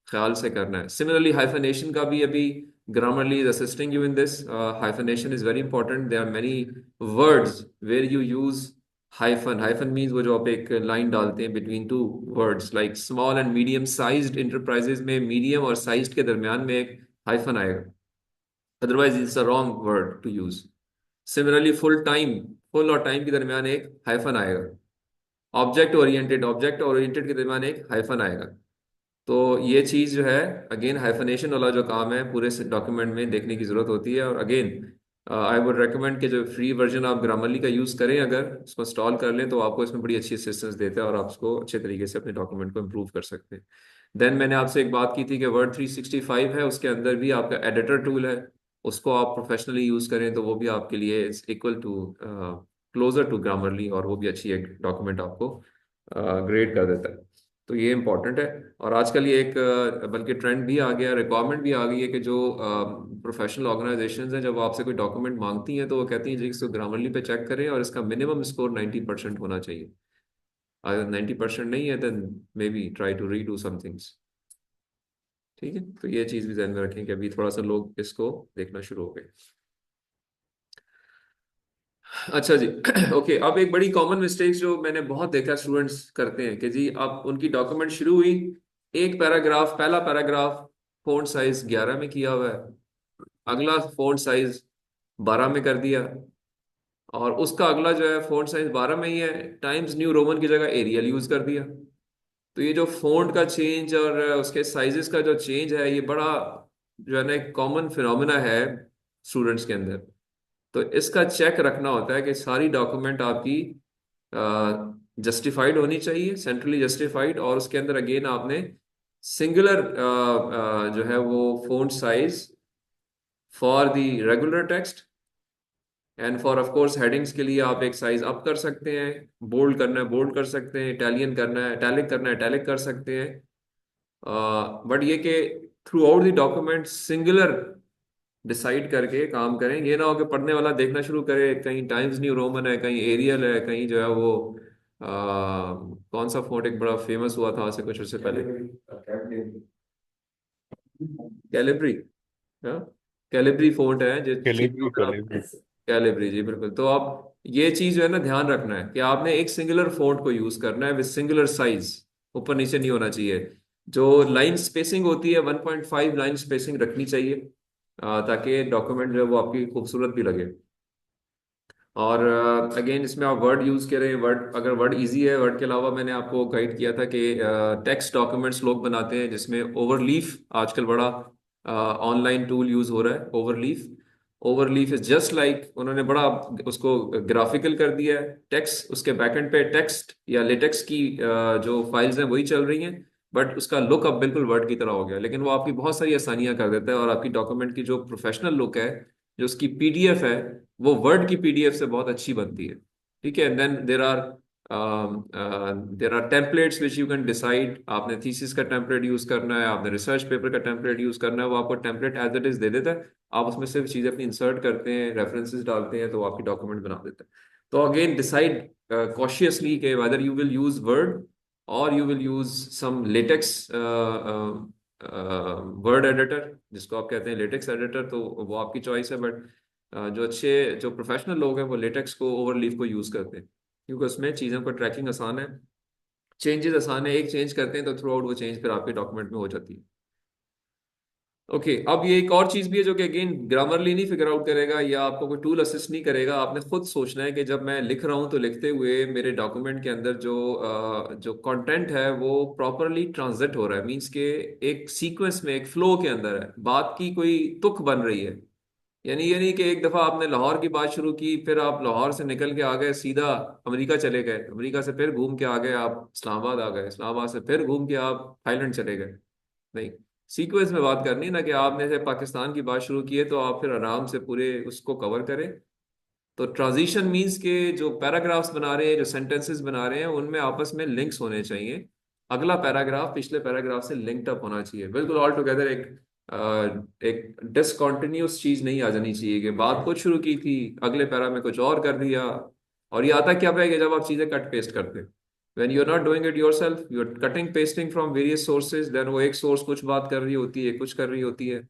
Speaker 2: ख्याल से करना है। सिमिलरली हाइफनेशन का भी अभी Grammarly is assisting you in this. Hyphenation is very important. There are many words where you use hyphen. Hyphen means वो जो आप एक line डालते हैं between two words, like small and medium sized enterprises में medium और sized के दरमियान में एक hyphen आएगा. Otherwise it's a wrong word to use. Similarly full और time के दरमियान एक hyphen आएगा. Object oriented के दरमियान एक hyphen आएगा. तो ये चीज जो है, अगेन हाइफनेशन वाला जो काम है पूरे डॉक्यूमेंट में देखने की जरूरत होती है। और अगेन आई वुड रेकमेंड कि जो फ्री वर्जन आप ग्रामरली का यूज करें, अगर उसको इंस्टॉल कर लें तो आपको इसमें बड़ी अच्छी असिस्टेंस देता है और आप उसको अच्छे तरीके से अपने डॉक्यूमेंट को इम्प्रूव कर सकते हैं। देन मैंने आपसे एक बात की थी कि वर्ड 365 है, उसके अंदर भी आपका एडिटर टूल है, उसको आप प्रोफेशनली यूज करें तो वो भी आपके लिए equal to closer to Grammarly, और वो भी अच्छी एक डॉक्यूमेंट आपको ग्रेड कर देता है। तो ये इम्पोर्टेंट है। और आजकल ये एक बल्कि ट्रेंड भी आ गया, रिक्वायरमेंट भी आ गई है कि जो प्रोफेशनल ऑर्गेनाइजेशंस हैं जब आपसे कोई डॉक्यूमेंट मांगती हैं तो वो कहती हैं जी इसको ग्रामरली पे चेक करें और इसका मिनिमम स्कोर 90% होना चाहिए। अगर 90% नहीं है then maybe try to redo some things. ठीक है, तो ये चीज़ भी ध्यान में रखें कि अभी थोड़ा सा लोग इसको देखना शुरू हो गए। अच्छा जी। ओके, अब एक बड़ी कॉमन मिस्टेक्स जो मैंने बहुत देखा स्टूडेंट्स करते हैं कि जी अब उनकी डॉक्यूमेंट शुरू हुई, एक पैराग्राफ, पहला पैराग्राफ फ़ॉन्ट साइज 11 में किया हुआ है, अगला फ़ॉन्ट साइज 12 में कर दिया, और उसका अगला जो है फ़ॉन्ट साइज 12 में ही है, टाइम्स न्यू रोमन की जगह एरियल यूज कर दिया। तो ये जो फ़ॉन्ट का चेंज और उसके साइजेस का जो चेंज है, ये बड़ा जो है ना एक कॉमन फिनोमिना है स्टूडेंट्स के अंदर। तो इसका चेक रखना होता है कि सारी डॉक्यूमेंट आपकी जस्टिफाइड होनी चाहिए, सेंट्रली जस्टिफाइड, और उसके अंदर अगेन आपने सिंगुलर जो है वो font size for the regular text and for of course headings के लिए आप एक साइज अप कर सकते हैं, बोल्ड करना है बोल्ड कर सकते हैं, इटालियन करना है इटैलिक करना है इटैलिक कर सकते हैं। बट ये कि through out the document singular decide करके काम करें, ये ना हो कि पढ़ने वाला देखना शुरू करे कहीं टाइम्स न्यू रोमन है, कहीं एरियल है, कहीं जो है वो कौन सा फोंट एक बड़ा फेमस हुआ था आज से कुछ उससे पहले, कैलिब्री। हाँ, कैलिब्री फोंट है जिसकी
Speaker 3: कैलिब्री कैलिब्री
Speaker 2: कैलिब्री जी बिल्कुल। तो आप ये चीज जो है ना ध्यान रखना है कि आपने एक सिंगुलर फोंट को यूज करना है विद सिंगुलर साइज, ऊपर नीचे नहीं होना चाहिए। जो लाइन स्पेसिंग होती है 1.5 लाइन स्पेसिंग रखनी चाहिए, ताकि डॉक्यूमेंट जो है वो आपकी खूबसूरत भी लगे। और अगेन इसमें आप वर्ड यूज करें, वर्ड अगर वर्ड इजी है, वर्ड के अलावा मैंने आपको गाइड किया था कि टेक्स्ट डॉक्यूमेंट्स लोग बनाते हैं जिसमें ओवरलीफ आजकल बड़ा ऑनलाइन टूल यूज हो रहा है, overleaf. Overleaf is just like उन्होंने बड़ा उसको ग्राफिकल कर दिया है, टेक्स्ट उसके बैकएंड पे टेक्स्ट या लेटेक्स की जो फाइल्स हैं वही चल रही हैं, बट उसका लुक अब बिल्कुल वर्ड की तरह हो गया, लेकिन वो आपकी बहुत सारी आसानियां कर देता है और आपकी डॉक्यूमेंट की जो प्रोफेशनल लुक है, जो उसकी पीडीएफ है, वो वर्ड की पीडीएफ से बहुत अच्छी बनती है। ठीक है, then there are templates which you can decide, आपने थीसिस का टेम्पलेट यूज करना है, आपने रिसर्च पेपर का टेम्पलेट यूज करना है, वो आपको टेम्पलेट एज इट इज दे देता है, आप उसमें सिर्फ चीजें अपनी इंसर्ट करते हैं, रेफरेंसेस डालते हैं, तो वो आपकी डॉक्यूमेंट बना देता है। तो अगेन डिसाइड कॉशियसली कि whether you will use Word और you will use some LaTeX word editor, जिसको आप कहते हैं लेटेक्स एडिटर, तो वो आपकी चॉइस है। बट जो अच्छे जो प्रोफेशनल लोग हैं वो लेटेक्स को ओवरलीफ को यूज करते हैं, क्योंकि उसमें चीज़ों का ट्रैकिंग आसान है, चेंजेस आसान है, एक चेंज करते हैं तो थ्रू आउट वो चेंज फिर आपके डॉक्यूमेंट में हो जाती है। ओके, अब ये एक और चीज भी है जो कि अगेन ग्रामरली नहीं फिगर आउट करेगा या आपको कोई टूल असिस्ट नहीं करेगा, आपने खुद सोचना है कि जब मैं लिख रहा हूं तो लिखते हुए मेरे डॉक्यूमेंट के अंदर जो कंटेंट है वो प्रॉपरली ट्रांजिट हो रहा है, मींस के एक सीक्वेंस में एक फ्लो के अंदर है, बात की कोई तुक बन रही है। यानी ये नहीं कि एक दफा आपने लाहौर की बात शुरू की, फिर आप लाहौर से निकल के आ गए सीधा अमेरिका चले गए, अमेरिका से फिर घूम के आ गए आप इस्लामाबाद आ गए, इस्लामाबाद से फिर घूम के आप थाईलैंड चले गए। नहीं, सीक्वेंस में बात करनी है ना, कि आपने से पाकिस्तान की बात शुरू की है तो आप फिर आराम से पूरे उसको कवर करें। तो ट्रांजिशन मीन्स के जो पैराग्राफ्स बना रहे हैं, जो सेंटेंसेस बना रहे हैं, उनमें आपस में लिंक्स होने चाहिए, अगला पैराग्राफ पिछले पैराग्राफ से लिंक्ड अप होना चाहिए, बिल्कुल ऑल टुगेदर एक डिसकंटिन्यूस चीज नहीं आ जानी चाहिए कि बात कुछ शुरू की थी अगले पैरा में कुछ और कर दिया। और ये आता क्या है जब आप चीजें कट पेस्ट करते हैं, when you're not doing it yourself, you're cutting pasting from various sources, then वो एक सोर्स कुछ बात कर रही होती है, कुछ कर रही होती है,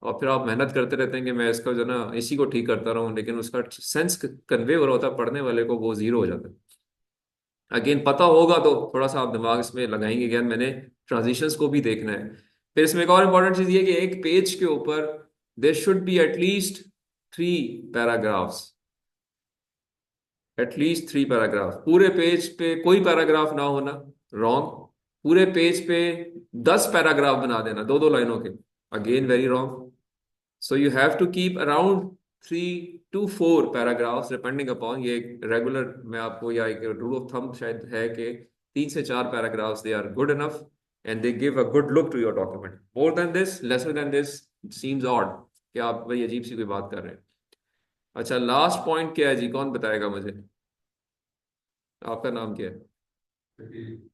Speaker 2: और फिर आप मेहनत करते रहते हैं कि मैं इसका जो ना इसी को ठीक करता रहूं, लेकिन उसका सेंस कन्वे हो रहा होता है पढ़ने वाले को, वो जीरो हो जाता है। अगेन पता होगा तो थोड़ा सा आप दिमाग इसमें लगाएंगे, अगेन मैंने ट्रांजिशंस को भी देखना है। फिर इसमें एक और इम्पोर्टेंट चीज ये कि एक पेज के ऊपर there should be at least 3 paragraphs, at least 3 paragraph, पूरे पेज पे कोई पैराग्राफ ना होना, रॉन्ग। पूरे पेज पे 10 पैराग्राफ बना देना दो दो लाइनों के, again very wrong. So you have to keep around 3 to 4 paragraphs depending upon, ये रेगुलर मैं आपको या एक रूल ऑफ थंब शायद है कि 3 से 4 paragraphs they are good enough and they give a good look to your document. More than this, lesser than this seems odd, कि आप भाई अजीब सी कोई बात कर रहे हैं। अच्छा, लास्ट पॉइंट क्या है जी, कौन बताएगा मुझे? आपका नाम क्या है?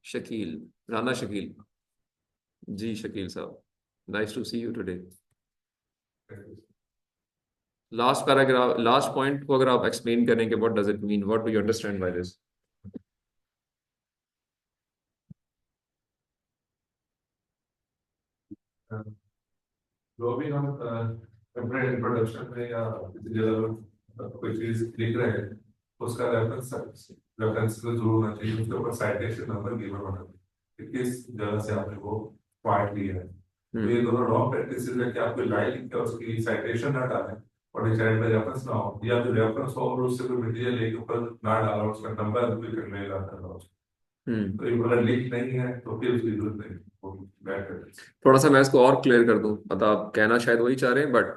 Speaker 2: Shakeel, Rana Shakeel. Ji Shakeel sahab, nice to see you today. Last paragraph, last point को अगर आप एक्सप्लेन करें कि what does it mean, what do you understand by this?
Speaker 6: जो भी हम अपने इंट्रोडक्शन में या किसी जगह कोई चीज लिख रहे हैं, उसका रेफरेंस तो जरूर होना चाहिए, उसके ऊपर साइटेशन नंबर गिवन होना चाहिए कि किस जगह से आपने वो पार्ट लिया है। तो ये दोनों रॉन्ग प्रैक्टिसेस है कि आप कोई लाइन लिख के उसकी साइटेशन ना डालें और डिक्शनरी में रेफरेंस ना हो, या फिर रेफरेंस हो और उससे कोई मटेरियल लेके ऊपर ना डाला, उसका नंबर भी करने लगा। तो ये अगर लिंक नहीं है तो फिर उसकी जरूरत नहीं, वो बैड प्रैक्टिस।
Speaker 2: थोड़ा सा मैं इसको और क्लियर कर दूं, मतलब आप कहना शायद वही चाह रहे हैं, बट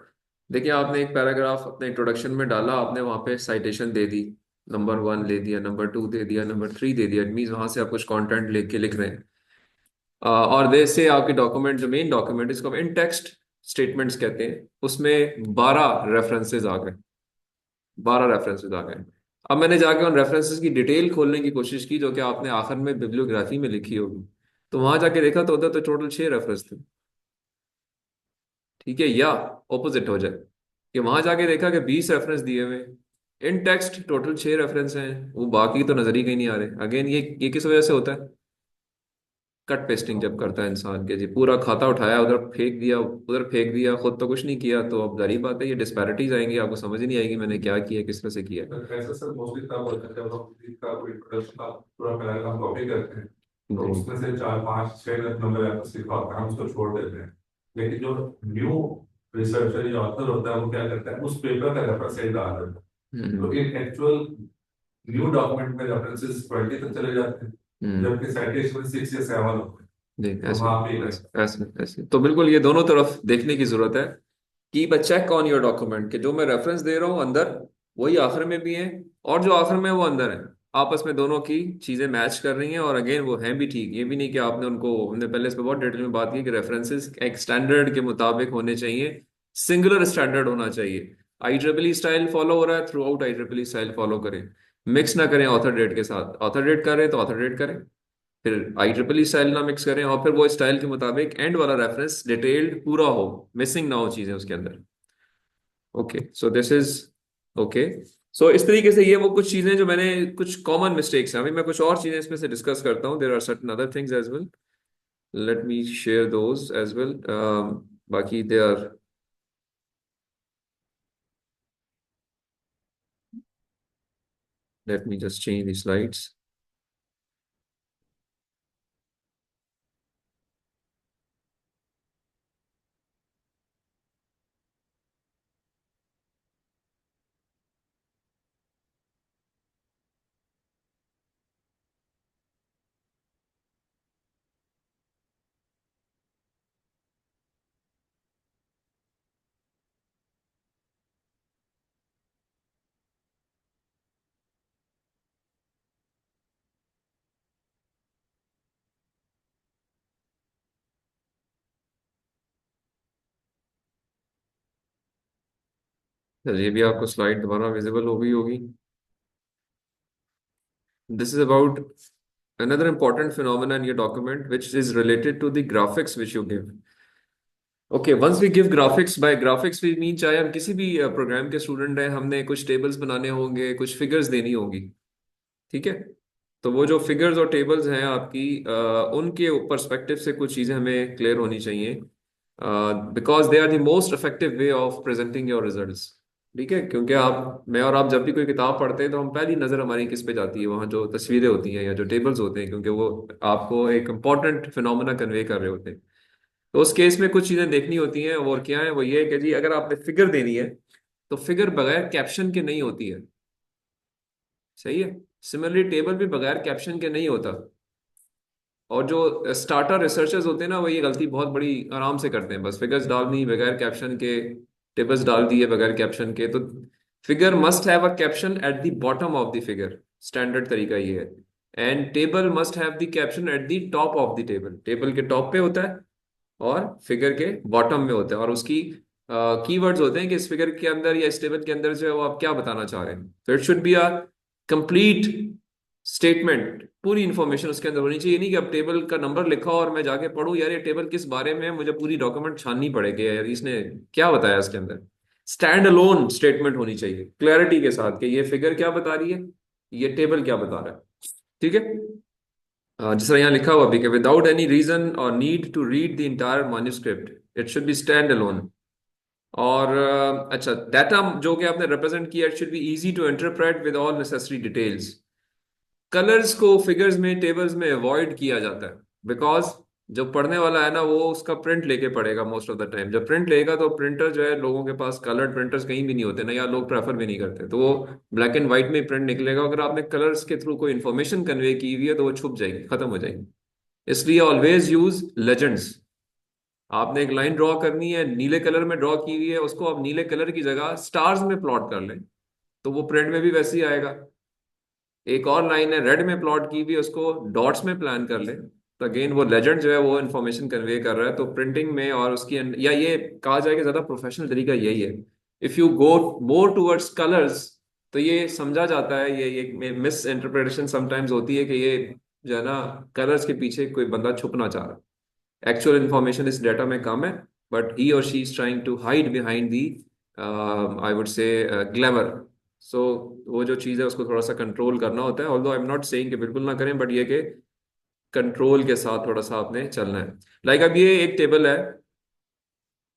Speaker 2: देखिए आपने एक पैराग्राफ अपने इंट्रोडक्शन में डाला, आपने वहां पे साइटेशन दे दी, नंबर 1 दे दिया, नंबर 2 दे दिया, नंबर 3 दे दिया, इट मीन्स वहां से आप कुछ कंटेंट लिख के लिख रहे हैं। और दे से आपके डॉक्यूमेंट, जो मेन डॉक्यूमेंट इसको इन टेक्स्ट स्टेटमेंट्स कहते हैं, उसमें 12 रेफरेंसेज आ गए, 12 रेफरेंसेज आ गए। अब मैंने जाके उन रेफरेंसेस की डिटेल खोलने की कोशिश की जो कि आपने आखिर में बिब्लियोग्राफी में लिखी होगी, तो वहां जाके देखा तो उधर तो टोटल 6 रेफरेंस थे। ठीक है, या ऑपोजिट हो जाए कि वहां जाके देखा कि 20 रेफरेंस दिए हुए, इन टेक्स्ट टोटल 6 रेफरेंस हैं, वो बाकी तो नजर ही कहीं नहीं आ रहे। अगेन ये किस वजह से होता है? कट पेस्टिंग जब करता है इंसान के, जी पूरा खाता उठाया उधर फेंक दिया, उधर फेंक दिया, खुद तो कुछ नहीं किया, तो अब जारी बात है ये डिस्पैरिटीज आएंगी, आपको समझ ही नहीं आएगी मैंने क्या किया, किस तरह से किया।
Speaker 6: ऐसा सर मोस्टली तब होता है जब हम किसी का कोई इंट्रोडक्शन का पूरा पैराग्राफ कॉपी करते हैं, तो
Speaker 2: जी
Speaker 6: उसमें से 4 5 6 नंबर ऐसा लिखा होता है, हम उसको छोड़ देते हैं। लेकिन जो न्यू रिसर्चर या ऑथर होता है वो क्या करता है, उस पेपर का रेफरेंस सही डाल देता है। तो इन एक्चुअल न्यू डॉक्यूमेंट में रेफरेंसेस 20 तक चले जाते हैं, जबकि साइटेशन 6 या 7 होते हैं।
Speaker 2: जी
Speaker 6: तो
Speaker 2: ऐसे
Speaker 6: वहाँ पे
Speaker 2: ऐसे तो बिल्कुल ये दोनों तरफ देखने की जरूरत है कि चेक ऑन योर डॉक्यूमेंट कि जो मैं रेफरेंस दे रहा हूँ अंदर, वही आखिर में भी है, और जो आखिर में है वो अंदर है, आपस में दोनों की चीजें मैच कर रही हैं, और अगेन वो हैं भी ठीक। ये भी नहीं कि आपने उनको, हमने पहले इस पर बहुत डिटेल में बात की कि रेफरेंसेस एक स्टैंडर्ड के मुताबिक होने चाहिए, सिंगुलर स्टैंडर्ड होना चाहिए। IEEE स्टाइल फॉलो हो रहा है, through out IEEE style follow करें, मिक्स ना करें ऑथर डेट के साथ। ऑथर डेट करें तो ऑथर डेट करें, फिर IEEE स्टाइल ना मिक्स करें, और फिर वो स्टाइल के मुताबिक एंड वाला रेफरेंस डिटेल्ड पूरा हो, मिसिंग ना हो चीजें उसके अंदर। Okay so this is okay. So इस तरीके से ये वो कुछ चीजें जो मैंने, कुछ कॉमन मिस्टेक्स हैं, अभी मैं कुछ और चीजें इसमें से डिस्कस करता हूँ, there are certain other things as well, let me share those as well. बाकी they are, let me just change the slides. ये भी आपको स्लाइड दोबारा विजिबल हो गई होगी। This is about another important phenomenon in your document, which is related to the graphics which you give. Okay, once we give graphics, by graphics we mean चाहे हम किसी भी प्रोग्राम के स्टूडेंट हैं, हमने कुछ टेबल्स बनाने होंगे, कुछ फिगर्स देनी होगी, ठीक है? तो वो जो फिगर्स और टेबल्स हैं आपकी, उनके पर्सपेक्टिव से कुछ चीज़ें हमें क्लियर होनी चाहिए, because they are the most effective way of presenting your results. ठीक है, क्योंकि आप, मैं और आप जब भी कोई किताब पढ़ते हैं तो हम पहली नज़र हमारी किस पे जाती है, वहाँ जो तस्वीरें होती हैं या जो टेबल्स होते हैं, क्योंकि वो आपको एक इम्पॉर्टेंट फिनोमेना कन्वे कर रहे होते हैं। तो उस केस में कुछ चीज़ें देखनी होती हैं, और क्या है वो ये है कि जी अगर आपने फिगर देनी है तो फिगर बगैर कैप्शन के नहीं होती है, सही है? सिमिलरली टेबल भी बगैर कैप्शन के नहीं होता। और जो स्टार्टर रिसर्चर्स होते हैं ना, वो ये गलती बहुत बड़ी आराम से करते हैं, बस फिगर्स डाल दी बगैर कैप्शन के, टेबल्स डाल दिए बगैर कैप्शन के। तो figure must have a caption at the bottom of the figure, standard तरीका ये है। And table must have the caption at the top of the table, table के टॉप पे होता है और फिगर के बॉटम में होता है, और उसकी कीवर्ड्स होते हैं कि इस फिगर के अंदर या इस टेबल के अंदर जो है वो आप क्या बताना चाह रहे हैं। तो it should be a complete statement, पूरी इंफॉर्मेशन उसके अंदर होनी चाहिए। नहीं कि अब टेबल का नंबर लिखा और मैं जाके पढ़ूं यार ये टेबल किस बारे में है, मुझे पूरी डॉक्यूमेंट छाननी पड़ेगी यार इसने क्या बताया इसके अंदर। स्टैंड अलोन स्टेटमेंट होनी चाहिए क्लैरिटी के साथ कि ये फिगर क्या बता रही है, ये टेबल क्या बता रहा है। ठीक है। जिस तरह यहाँ लिखा हुआ भी कि विदाउट एनी रीजन और need to read the entire manuscript it should be stand alone. और अच्छा डाटा जो कि आपने रिप्रेजेंट किया it should be easy to interpret with all necessary details. Colours को फिगर्स में टेबल्स में अवॉइड किया जाता है बिकॉज जो पढ़ने वाला है ना वो उसका प्रिंट लेके पढ़ेगा मोस्ट ऑफ द टाइम। जब प्रिंट लेगा तो प्रिंटर जो है, लोगों के पास कलर्ड प्रिंटर्स कहीं भी नहीं होते ना, या लोग प्रेफर भी नहीं करते, तो वो ब्लैक एंड व्हाइट में प्रिंट निकलेगा। अगर आपने कलर्स के थ्रू कोई इन्फॉर्मेशन कन्वे की हुई है तो वो छुप जाएगी, खत्म हो जाएगी। इसलिए ऑलवेज यूज लेजेंड्स। आपने एक लाइन ड्रॉ करनी है, नीले कलर में ड्रॉ की हुई है, उसको आप नीले कलर की जगह स्टार्स में प्लॉट कर लें तो वो प्रिंट में भी वैसे ही आएगा। एक और लाइन है रेड में प्लॉट की हुई, उसको डॉट्स में प्लान कर ले तो अगेन वो लेजेंड जो है वो इन्फॉर्मेशन कन्वे कर रहा है। तो प्रिंटिंग में और उसकी या ये कहा जाए कि ज्यादा प्रोफेशनल तरीका यही है। If you go more towards colours तो ये समझा जाता है, ये मिस इंटरप्रिटेशन समटाइम्स होती है कि ये जो है ना कलर्स के पीछे कोई बंदा छुपना चाह रहा है। एक्चुअल इन्फॉर्मेशन इस डाटा में कम है बट ही और she is trying to hide behind the I would say glamour. So वो जो चीज़ है उसको थोड़ा सा कंट्रोल करना होता है। Although I am not saying कि बिल्कुल ना करें, बट ये कि कंट्रोल के साथ थोड़ा सा आपने चलना है। लाइक अब ये एक टेबल है।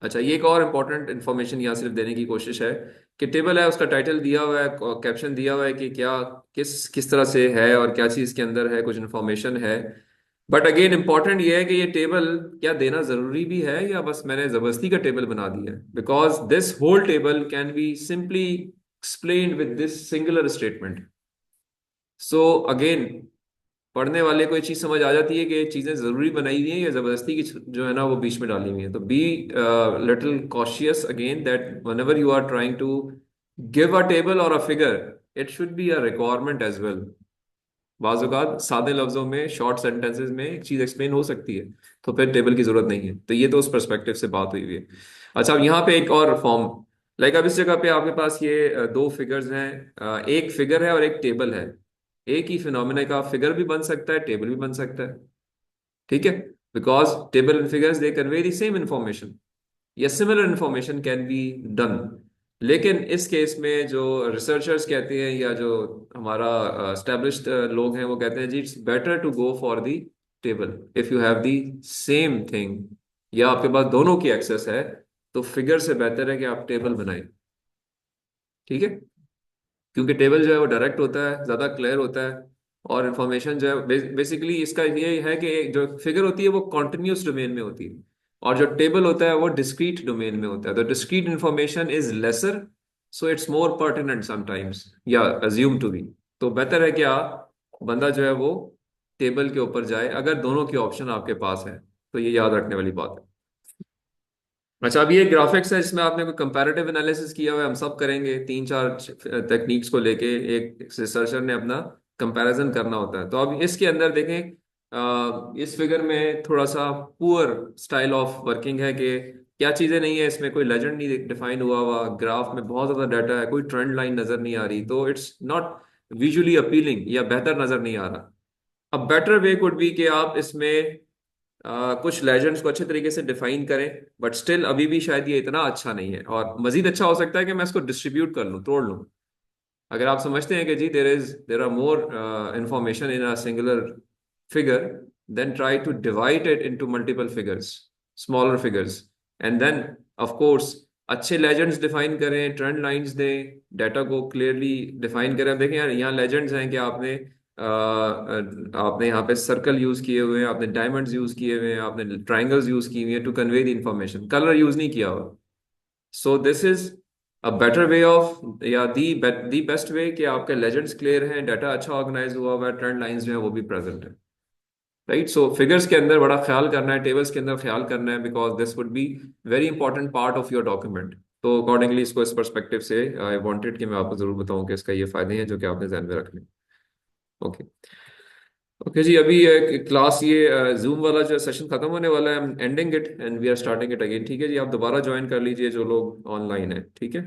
Speaker 2: अच्छा ये एक और इम्पोर्टेंट इन्फॉर्मेशन यहाँ सिर्फ देने की कोशिश है कि टेबल है, उसका टाइटल दिया हुआ है, कैप्शन दिया हुआ है कि क्या किस किस तरह से है और क्या चीज़ के अंदर है, कुछ इन्फॉर्मेशन है। बट अगेन इंपॉर्टेंट ये है कि ये टेबल क्या देना जरूरी भी है या बस मैंने जबरदस्ती का टेबल बना दिया है। Because this whole table can be simply explained with this singular statement. So again पढ़ने वाले को ये चीज समझ आ जाती है कि ये चीजें जरूरी बनाई हुई हैं या जबरदस्ती की जो है ना वो बीच में डाली हुई है। तो be little cautious again that whenever you are trying to give a table or a figure it should be a requirement as well. बाज़ औक़ात सादे लफ्जों में शॉर्ट सेंटेंसेस में एक चीज एक्सप्लेन हो सकती है तो फिर टेबल की जरूरत नहीं है। तो ये तो उस पर्सपेक्टिव से बात हुई हुई है। अच्छा अब यहाँ पे एक और फॉर्म, लाइक अब इस जगह पे आपके पास ये दो फिगर्स हैं, एक फिगर है और एक टेबल है। एक ही फिनोमिना का फिगर भी बन सकता है, टेबल भी बन सकता है। ठीक है, because table and figures they convey the same information या similar information can be done. लेकिन इस केस में जो रिसर्चर्स कहते हैं या जो हमारा एस्टेब्लिश्ड लोग हैं वो कहते हैं जी it's better to go for the table if you have the same thing या आपके पास दोनों की एक्सेस है तो फिगर से बेहतर है कि आप टेबल बनाएं। ठीक है, क्योंकि टेबल जो है वो डायरेक्ट होता है, ज्यादा क्लियर होता है और इन्फॉर्मेशन जो है बेसिकली इसका ये है कि जो फिगर होती है वो कॉन्टिन्यूस डोमेन में होती है और जो टेबल होता है वो डिस्क्रीट डोमेन में होता है। तो discrete information is lesser so it's more pertinent sometimes या अज्यूम टू बी। तो बेहतर है कि बंदा जो है वो टेबल के ऊपर जाए अगर दोनों की ऑप्शन आपके पास है। तो ये याद रखने वाली बात है। अच्छा अब ये ग्राफिक्स है जिसमें आपने कोई कंपैरेटिव एनालिसिस किया हुआ है, हम सब करेंगे तीन चार टेक्निक्स को लेके एक रिसर्चर ने अपना कंपैरिजन करना होता है। तो अब इसके अंदर देखें इस फिगर में थोड़ा सा पुअर स्टाइल ऑफ वर्किंग है कि क्या चीज़ें नहीं है इसमें, कोई लेजेंड नहीं डिफाइन हुआ हुआ, ग्राफ में बहुत ज़्यादा डाटा है, कोई ट्रेंड लाइन नज़र नहीं आ रही, तो इट्स नॉट विजुअली अपीलिंग या बेहतर नज़र नहीं आ रहा। अब बेटर वे कुड बी कि आप इसमें कुछ लेजेंड्स को अच्छे तरीके से डिफाइन करें बट स्टिल अभी भी शायद ये इतना अच्छा नहीं है और मजीद अच्छा हो सकता है कि मैं इसको डिस्ट्रीब्यूट कर लूँ, तोड़ लूँ। अगर आप समझते हैं कि जी there are more information in a singular figure then try to divide it into multiple figures, smaller figures and then of course अच्छे लेजेंड्स डिफाइन करें, ट्रेंड लाइंस दें, डाटा को क्लियरली डिफाइन करें। देखें यार यहाँ लेजेंड्स हैं कि आपने यहाँ पे सर्कल यूज किए हुए हैं, आपने डायमंड्स यूज किए हुए हैं, आपने ट्राइंगल्स यूज किए हुए हैं to convey the information, colour use नहीं किया हुआ। So this is a better way of या दी बेस्ट वे कि आपके लेजेंड्स क्लियर हैं, डाटा अच्छा ऑर्गेनाइज हुआ हुआ है, ट्रेंड लाइंस जो है वो भी प्रेजेंट है। राइट, सो फिगर्स के अंदर बड़ा ख्याल करना है, टेबल्स के अंदर ख्याल करना है because this would be very important part of your document. तो अकॉर्डिंगली इसको इस परस्पेक्टिव से आई वांटेड कि मैं आपको जरूर बताऊं कि इसका ये फायदे हैं जो कि आपने ध्यान में रखने। ओके ओके जी, अभी क्लास ये जूम वाला जो सेशन खत्म होने वाला है, ending it and we are starting it again. ठीक है जी, आप दोबारा ज्वाइन कर लीजिए जो लोग ऑनलाइन है। ठीक है।